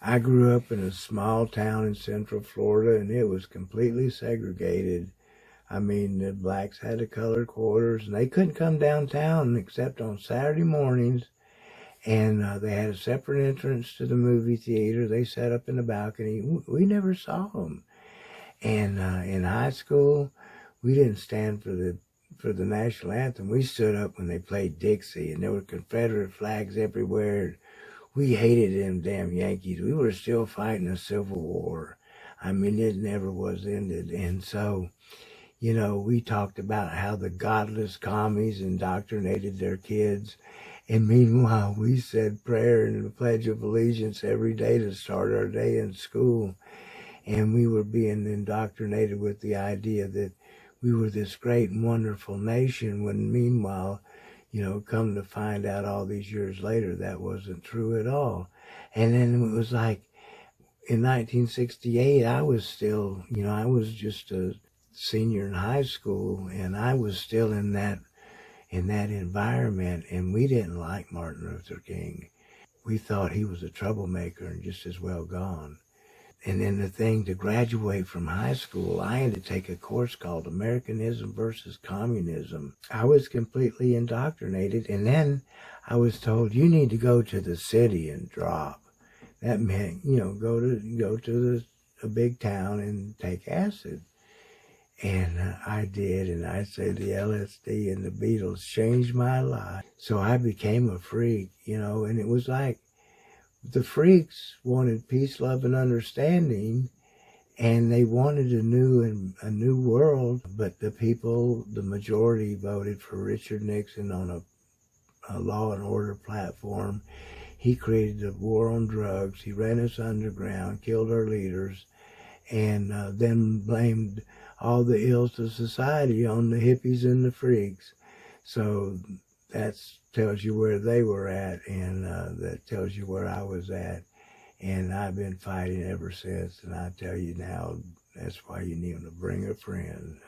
I grew up in a small town in Central Florida, and it was completely segregated. I mean, the blacks had the colored quarters, and they couldn't come downtown except on Saturday mornings. And they had a separate entrance to the movie theater. They sat up in the balcony. We never saw them. And in high school, we didn't stand for the national anthem. We stood up when they played Dixie, and there were Confederate flags everywhere. We hated them damn Yankees. We were still fighting a civil war. I mean, it never was ended. And so, we talked about how the godless commies indoctrinated their kids. And meanwhile, we said prayer and the Pledge of Allegiance every day to start our day in school. And we were being indoctrinated with the idea that we were this great and wonderful nation, when meanwhile, come to find out all these years later, that wasn't true at all. And then it was like, in 1968, I was still, I was just a senior in high school, and I was still in that environment, and we didn't like Martin Luther King. We thought he was a troublemaker and just as well gone. And then the thing, to graduate from high school, I had to take a course called Americanism versus Communism. I was completely indoctrinated, and then I was told, you need to go to the city and drop. That meant, go to a big town and take acid. And I did, and I said the LSD and the Beatles changed my life. So I became a freak, and it was like, the freaks wanted peace, love, and understanding, and they wanted a new world. But the people, the majority, voted for Richard Nixon on a law and order platform. He created a war on drugs. He ran us underground, killed our leaders, and then blamed all the ills of society on the hippies and the freaks. So that tells you where they were at, and that tells you where I was at. And I've been fighting ever since, and I tell you now, that's why you need to bring a friend.